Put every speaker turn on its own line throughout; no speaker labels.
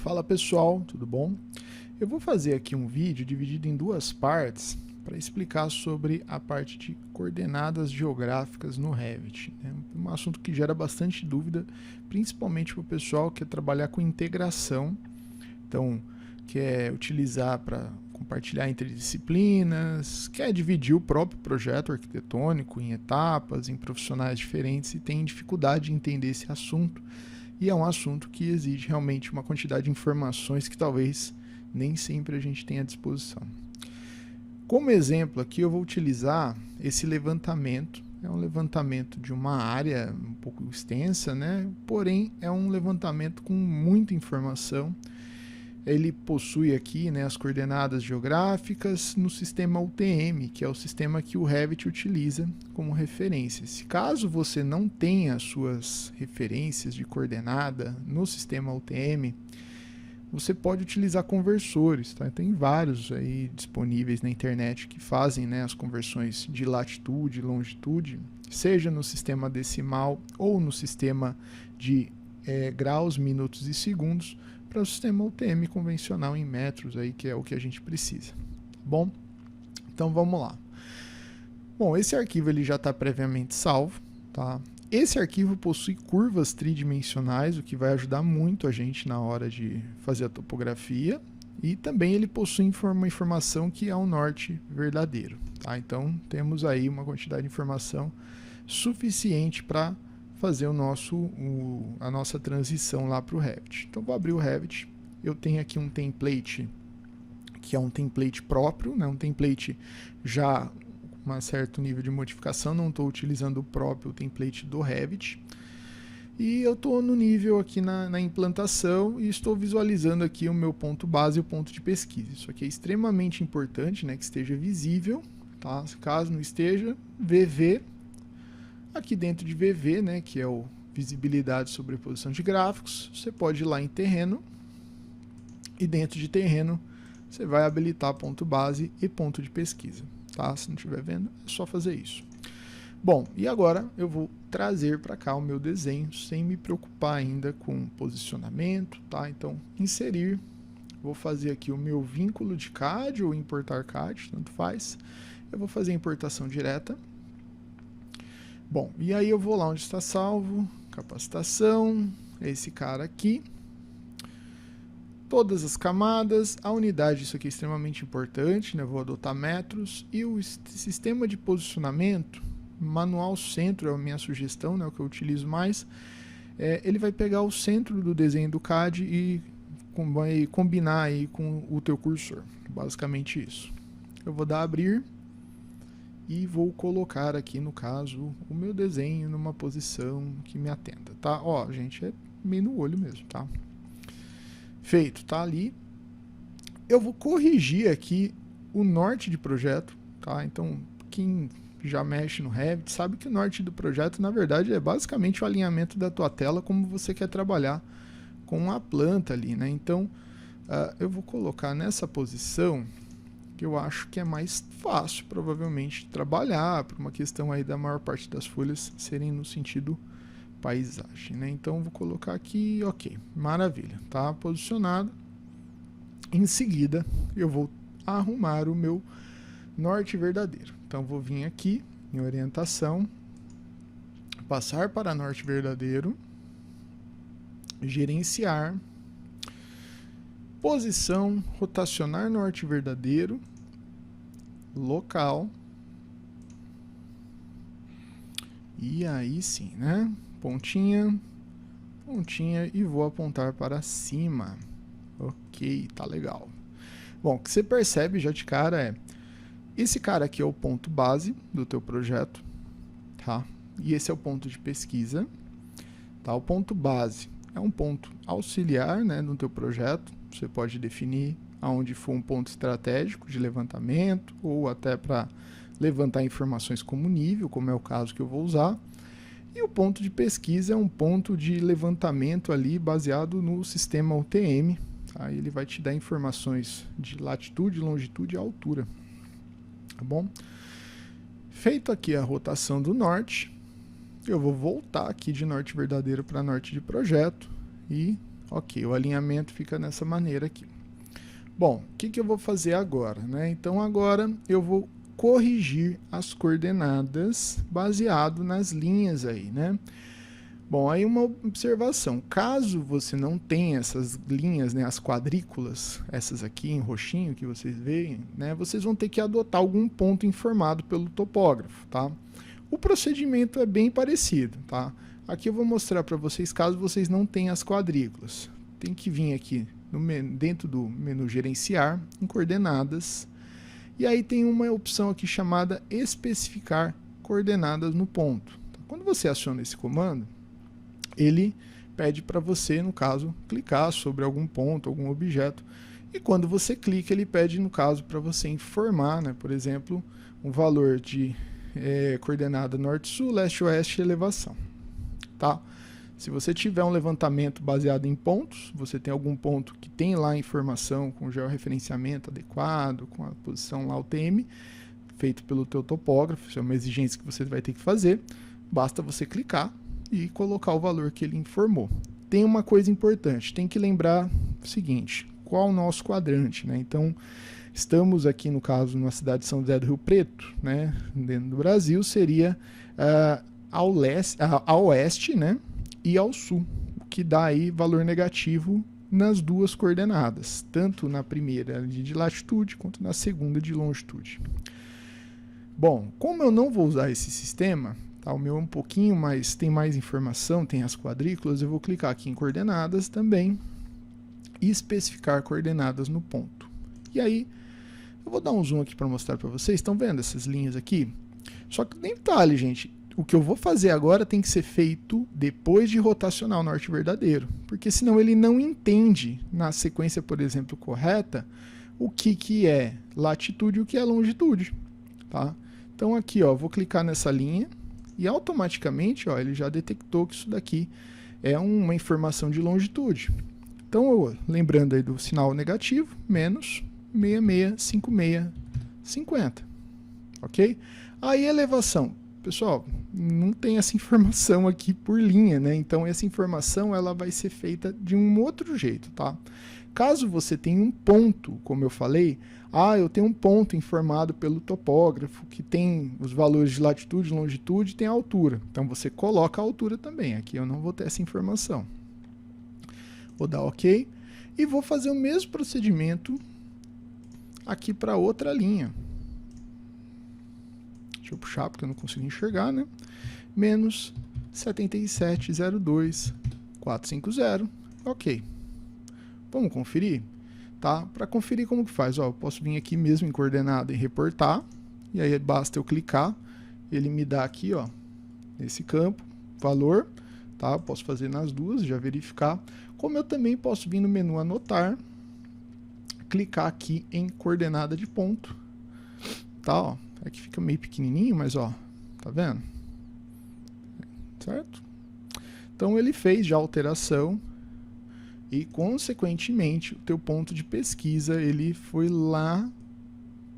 Fala pessoal, tudo bom? Eu vou fazer aqui um vídeo dividido em duas partes para explicar sobre a parte de coordenadas geográficas no Revit. É um assunto que gera bastante dúvida, principalmente para o pessoal que quer trabalhar com integração, então quer utilizar para compartilhar entre disciplinas, quer dividir o próprio projeto arquitetônico em etapas, em profissionais diferentes e tem dificuldade de entender esse assunto. E é um assunto que exige realmente uma quantidade de informações que talvez nem sempre a gente tenha à disposição. Como exemplo aqui eu vou utilizar esse levantamento. É um levantamento de uma área um pouco extensa, né? Porém é um levantamento com muita informação. Ele possui aqui, né, as coordenadas geográficas no sistema UTM, que é o sistema que o Revit utiliza como referência. Se caso você não tenha as suas referências de coordenada no sistema UTM, você pode utilizar conversores, tá? Tem vários aí disponíveis na internet que fazem, né, as conversões de latitude e longitude, seja no sistema decimal ou no sistema de graus, minutos e segundos, para o sistema UTM convencional em metros, aí, que é o que a gente precisa. Bom, então vamos lá. Bom, esse arquivo ele já está previamente salvo. Tá? Esse arquivo possui curvas tridimensionais, o que vai ajudar muito a gente na hora de fazer a topografia. E também ele possui uma informação que é um norte verdadeiro. Tá? Então temos aí uma quantidade de informação suficiente para fazer a nossa transição lá para o Revit. Então vou abrir o Revit, eu tenho aqui um template que é um template próprio, né? Um template já com um certo nível de modificação, não estou utilizando o próprio template do Revit. E eu estou no nível aqui na implantação e estou visualizando aqui o meu ponto base e o ponto de pesquisa. Isso aqui é extremamente importante, né? Que esteja visível, tá? Caso não esteja, VV. Aqui dentro de VV, né, que é o visibilidade e sobreposição de gráficos, você pode ir lá em terreno e dentro de terreno você vai habilitar ponto base e ponto de pesquisa. Tá? Se não estiver vendo, é só fazer isso. Bom, e agora eu vou trazer para cá o meu desenho sem me preocupar ainda com posicionamento. Tá? Então, inserir, vou fazer aqui o meu vínculo de CAD ou importar CAD, tanto faz. Eu vou fazer a importação direta. Bom, e aí eu vou lá onde está salvo, capacitação, esse cara aqui, todas as camadas, a unidade, isso aqui é extremamente importante, né? Vou adotar metros, e o sistema de posicionamento, manual centro é a minha sugestão, né? O que eu utilizo mais, ele vai pegar o centro do desenho do CAD e vai combinar aí com o teu cursor, basicamente isso. Eu vou dar abrir, e vou colocar aqui, no caso, o meu desenho numa posição que me atenda, tá? Ó, gente, é meio no olho mesmo, tá? Feito, tá ali. Eu vou corrigir aqui o norte de projeto, tá? Então, quem já mexe no Revit sabe que o norte do projeto, na verdade, é basicamente o alinhamento da tua tela, como você quer trabalhar com a planta ali, né? Então, eu vou colocar nessa posição que eu acho que é mais fácil, provavelmente, trabalhar, por uma questão aí da maior parte das folhas serem no sentido paisagem, né? Então, vou colocar aqui, ok, maravilha, tá posicionado. Em seguida, eu vou arrumar o meu norte verdadeiro. Então, vou vir aqui em orientação, passar para norte verdadeiro, gerenciar, posição, rotacionar norte verdadeiro, local, e aí sim, né? Pontinha, pontinha, e vou apontar para cima. Ok, tá legal. Bom, o que você percebe já de cara esse cara aqui é o ponto base do teu projeto, tá? E esse é o ponto de pesquisa, tá? O ponto base é um ponto auxiliar, né, no teu projeto. Você pode definir aonde for um ponto estratégico de levantamento ou até para levantar informações como nível, como é o caso que eu vou usar. E o ponto de pesquisa é um ponto de levantamento ali baseado no sistema UTM. Tá? Ele vai te dar informações de latitude, longitude e altura. Tá bom? Feito aqui a rotação do norte, eu vou voltar aqui de norte verdadeiro para norte de projeto e Ok, o alinhamento fica nessa maneira aqui. Bom, o que eu vou fazer agora, né? Então agora eu vou corrigir as coordenadas baseado nas linhas aí, né? Bom, aí uma observação, caso você não tenha essas linhas, né, as quadrículas, essas aqui em roxinho que vocês veem, né, vocês vão ter que adotar algum ponto informado pelo topógrafo, tá? O procedimento é bem parecido, tá? Aqui eu vou mostrar para vocês caso vocês não tenham as quadrículas. Tem que vir aqui dentro do menu gerenciar, em coordenadas, e aí tem uma opção aqui chamada especificar coordenadas no ponto. Quando você aciona esse comando, ele pede para você, no caso, clicar sobre algum ponto, algum objeto. E quando você clica, ele pede, no caso, para você informar, né, por exemplo, um valor de coordenada norte-sul, leste-oeste e elevação. Tá? Se você tiver um levantamento baseado em pontos, você tem algum ponto que tem lá a informação com georreferenciamento adequado, com a posição lá UTM, feito pelo teu topógrafo, isso é uma exigência que você vai ter que fazer, basta você clicar e colocar o valor que ele informou. Tem uma coisa importante, tem que lembrar o seguinte, qual o nosso quadrante, né? Então, estamos aqui, no caso, na cidade de São José do Rio Preto, né? Dentro do Brasil, seria ao oeste, né? E ao sul, o que dá aí valor negativo nas duas coordenadas, tanto na primeira de latitude, quanto na segunda de longitude. Bom, como eu não vou usar esse sistema, o meu é um pouquinho mais, tem mais informação, tem as quadrículas, eu vou clicar aqui em coordenadas também e especificar coordenadas no ponto. E aí, eu vou dar um zoom aqui para mostrar para vocês, estão vendo essas linhas aqui? Só que detalhe, gente, o que eu vou fazer agora tem que ser feito depois de rotacionar o norte verdadeiro, porque senão ele não entende na sequência, por exemplo, correta, o que é latitude e o que é longitude, tá? Então aqui, ó, vou clicar nessa linha, e automaticamente, ó, ele já detectou que isso daqui é uma informação de longitude. Então, lembrando aí do sinal negativo, menos 665650, ok? Aí elevação, pessoal, não tem essa informação aqui por linha, né? Então essa informação ela vai ser feita de um outro jeito, tá? Caso você tenha um ponto, como eu falei, eu tenho um ponto informado pelo topógrafo que tem os valores de latitude, longitude e tem a altura. Então você coloca a altura também. Aqui eu não vou ter essa informação. Vou dar OK e vou fazer o mesmo procedimento aqui para outra linha. Deixa eu puxar porque eu não consigo enxergar, né? Menos 7702.450. OK. Vamos conferir? Tá? Para conferir como que faz, ó, eu posso vir aqui mesmo em coordenada e reportar, e aí basta eu clicar, ele me dá aqui, ó, nesse campo, valor, tá? Eu posso fazer nas duas, já verificar, como eu também posso vir no menu anotar, clicar aqui em coordenada de ponto, tá? Ó, aqui fica meio pequenininho, mas ó, tá vendo? Certo? Então ele fez já a alteração, e, consequentemente, o teu ponto de pesquisa ele foi lá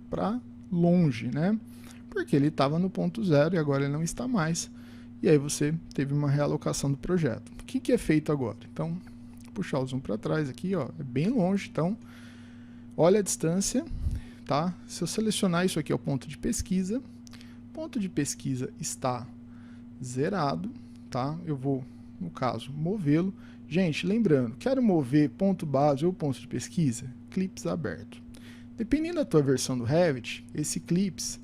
para longe, né? Porque ele estava no ponto zero e agora ele não está mais. E aí você teve uma realocação do projeto. O que é feito agora? Então, vou puxar o zoom para trás aqui, ó, é bem longe. Então, olha a distância, tá? Se eu selecionar isso aqui é o ponto de pesquisa. O ponto de pesquisa está zerado, tá? Eu vou, no caso, movê-lo. Gente, lembrando, quero mover ponto base ou ponto de pesquisa? Clips aberto. Dependendo da tua versão do Revit, esse clips,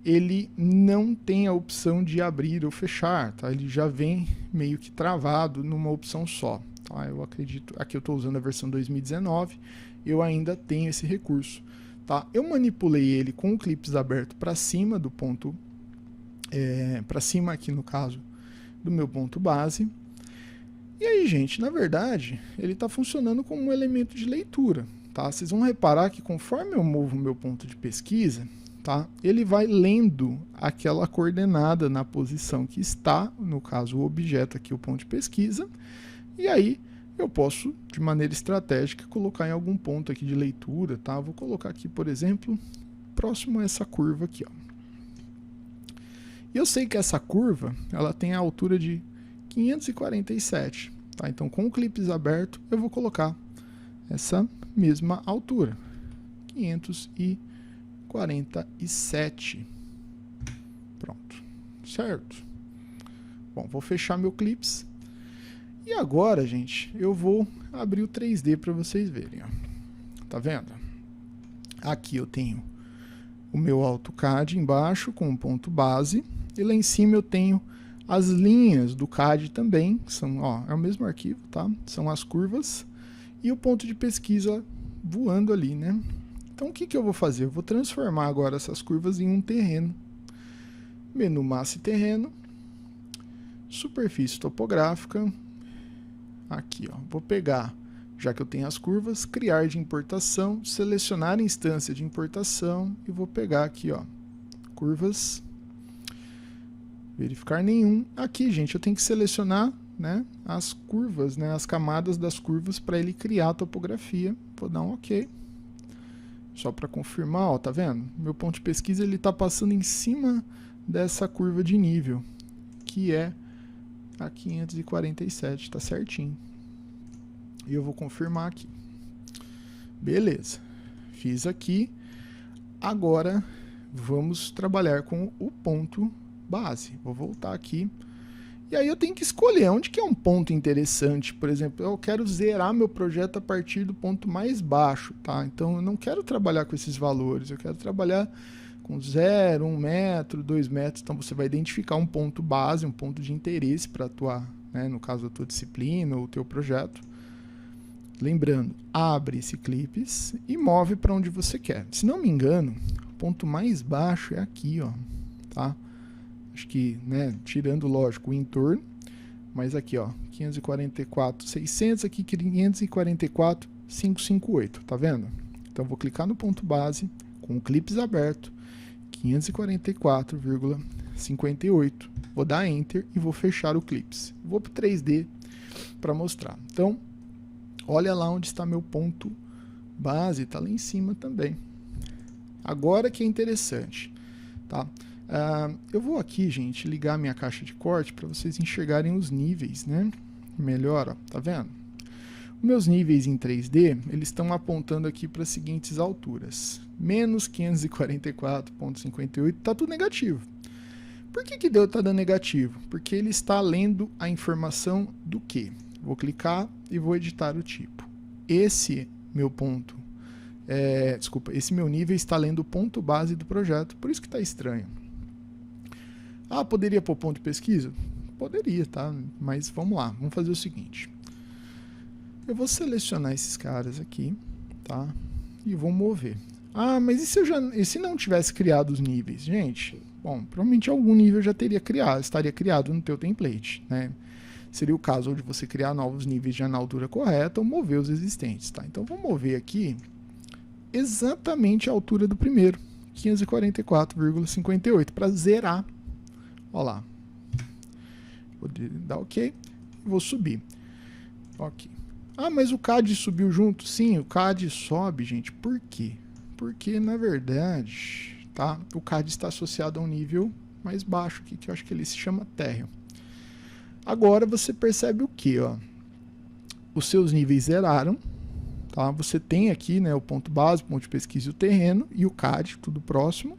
ele não tem a opção de abrir ou fechar, tá? Ele já vem meio que travado numa opção só, tá? Eu acredito, aqui eu estou usando a versão 2019, eu ainda tenho esse recurso, tá? Eu manipulei ele com o clips aberto para cima do ponto, para cima aqui no caso do meu ponto base. E aí, gente, na verdade, ele está funcionando como um elemento de leitura, tá? Vocês vão reparar que conforme eu movo o meu ponto de pesquisa, tá? Ele vai lendo aquela coordenada na posição que está, no caso o objeto aqui, o ponto de pesquisa, e aí eu posso, de maneira estratégica, colocar em algum ponto aqui de leitura, tá? Vou colocar aqui, por exemplo, próximo a essa curva aqui, ó. E eu sei que essa curva, ela tem a altura de 547. Tá? Então, com o clips aberto, eu vou colocar essa mesma altura, 547. Pronto, certo? Bom, vou fechar meu clips. E agora, gente, eu vou abrir o 3D para vocês verem. Ó. Tá vendo? Aqui eu tenho o meu AutoCAD embaixo com um ponto base. E lá em cima eu tenho as linhas do CAD também. São, ó, é o mesmo arquivo, tá? São as curvas. E o ponto de pesquisa voando ali, né? Então o que eu vou fazer? Eu vou transformar agora essas curvas em um terreno. Menu Massa e Terreno. Superfície topográfica. Aqui, ó. Vou pegar, já que eu tenho as curvas, criar de importação, selecionar a instância de importação e vou pegar aqui, ó, curvas, verificar nenhum. Aqui, gente, eu tenho que selecionar, né, as curvas, né, as camadas das curvas para ele criar a topografia. Vou dar um OK. Só para confirmar, ó, tá vendo? Meu ponto de pesquisa ele está passando em cima dessa curva de nível, que é a 547, tá certinho. E eu vou confirmar aqui. Beleza. Fiz aqui. Agora vamos trabalhar com o ponto base. Vou voltar aqui. E aí eu tenho que escolher onde que é um ponto interessante. Por exemplo, eu quero zerar meu projeto a partir do ponto mais baixo, tá? Então eu não quero trabalhar com esses valores. Eu quero trabalhar com 0, 1 metro, 2 metros, então você vai identificar um ponto base, um ponto de interesse para atuar, né, no caso da tua disciplina ou o teu projeto. Lembrando, abre esse clips e move para onde você quer. Se não me engano, o ponto mais baixo é aqui, ó, tá? Acho que, né, tirando, lógico, o entorno, mas aqui, ó, 544.600, aqui 544.558, tá vendo? Então, vou clicar no ponto base, com o clips aberto, 544,58. Vou dar Enter e vou fechar o clips. Vou para o 3D para mostrar. Então, olha lá onde está meu ponto base, está lá em cima também. Agora que é interessante, tá? Eu vou aqui, gente, ligar minha caixa de corte para vocês enxergarem os níveis, né? Melhor, ó, tá vendo? Meus níveis em 3D, eles estão apontando aqui para as seguintes alturas. Menos 544,58, está tudo negativo. Por que está dando negativo? Porque ele está lendo a informação do quê? Vou clicar e vou editar o tipo. Esse meu ponto, esse meu nível está lendo o ponto base do projeto, por isso que está estranho. Ah, poderia pôr ponto de pesquisa? Poderia, tá? Mas vamos lá, vamos fazer o seguinte. Eu vou selecionar esses caras aqui, tá? E vou mover. Ah, mas e se não tivesse criado os níveis? Gente, bom, provavelmente algum nível já estaria criado no teu template, né? Seria o caso de você criar novos níveis já na altura correta ou mover os existentes, tá? Então, vou mover aqui exatamente a altura do primeiro, 544,58, para zerar. Olha lá. Vou dar OK e vou subir. OK. Ah, mas o CAD subiu junto? Sim, o CAD sobe, gente. Por quê? Porque, na verdade, tá, o CAD está associado a um nível mais baixo aqui, que eu acho que ele se chama térreo. Agora você percebe o que? Os seus níveis zeraram. Tá? Você tem aqui, né, o ponto base, o ponto de pesquisa e o terreno, e o CAD, tudo próximo.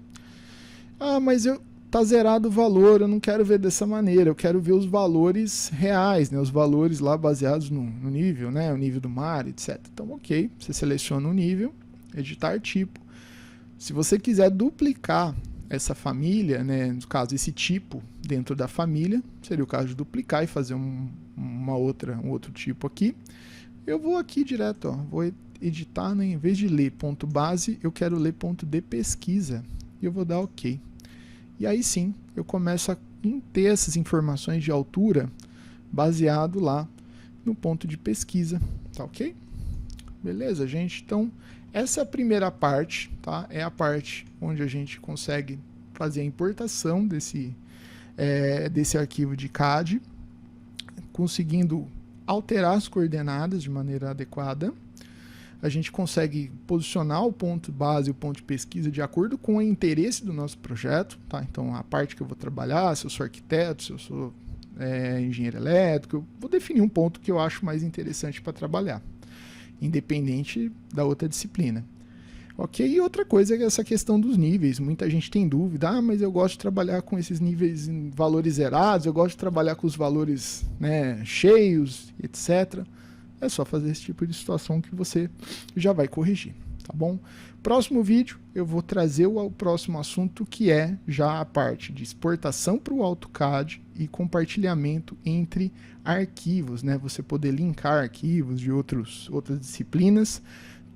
Ah, mas tá zerado o valor, eu não quero ver dessa maneira, eu quero ver os valores reais, né, os valores lá baseados no nível, né, o nível do mar, etc. Então, ok, você seleciona o nível, editar tipo. Se você quiser duplicar essa família, né, no caso esse tipo dentro da família, seria o caso de duplicar e fazer um outro tipo aqui. Eu vou aqui direto, ó, vou editar, né, em vez de ler ponto base, eu quero ler ponto de pesquisa e eu vou dar OK. E aí sim, eu começo a ter essas informações de altura baseado lá no ponto de pesquisa, tá ok? Beleza, gente? Então, essa é a primeira parte, tá? É a parte onde a gente consegue fazer a importação desse arquivo de CAD, conseguindo alterar as coordenadas de maneira adequada. A gente consegue posicionar o ponto base e o ponto de pesquisa de acordo com o interesse do nosso projeto, tá? Então, a parte que eu vou trabalhar, se eu sou arquiteto, se eu sou engenheiro elétrico, eu vou definir um ponto que eu acho mais interessante para trabalhar, independente da outra disciplina. Ok, e outra coisa é essa questão dos níveis. Muita gente tem dúvida, mas eu gosto de trabalhar com esses níveis em valores zerados, eu gosto de trabalhar com os valores, né, cheios, etc. É só fazer esse tipo de situação que você já vai corrigir, tá bom? Próximo vídeo eu vou trazer o próximo assunto, que é já a parte de exportação para o AutoCAD e compartilhamento entre arquivos, né? Você poder linkar arquivos de outras disciplinas,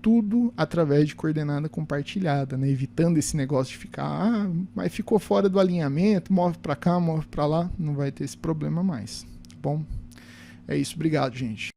tudo através de coordenada compartilhada, né? Evitando esse negócio de ficar, mas ficou fora do alinhamento, move para cá, move para lá, não vai ter esse problema mais, tá bom? É isso, obrigado, gente.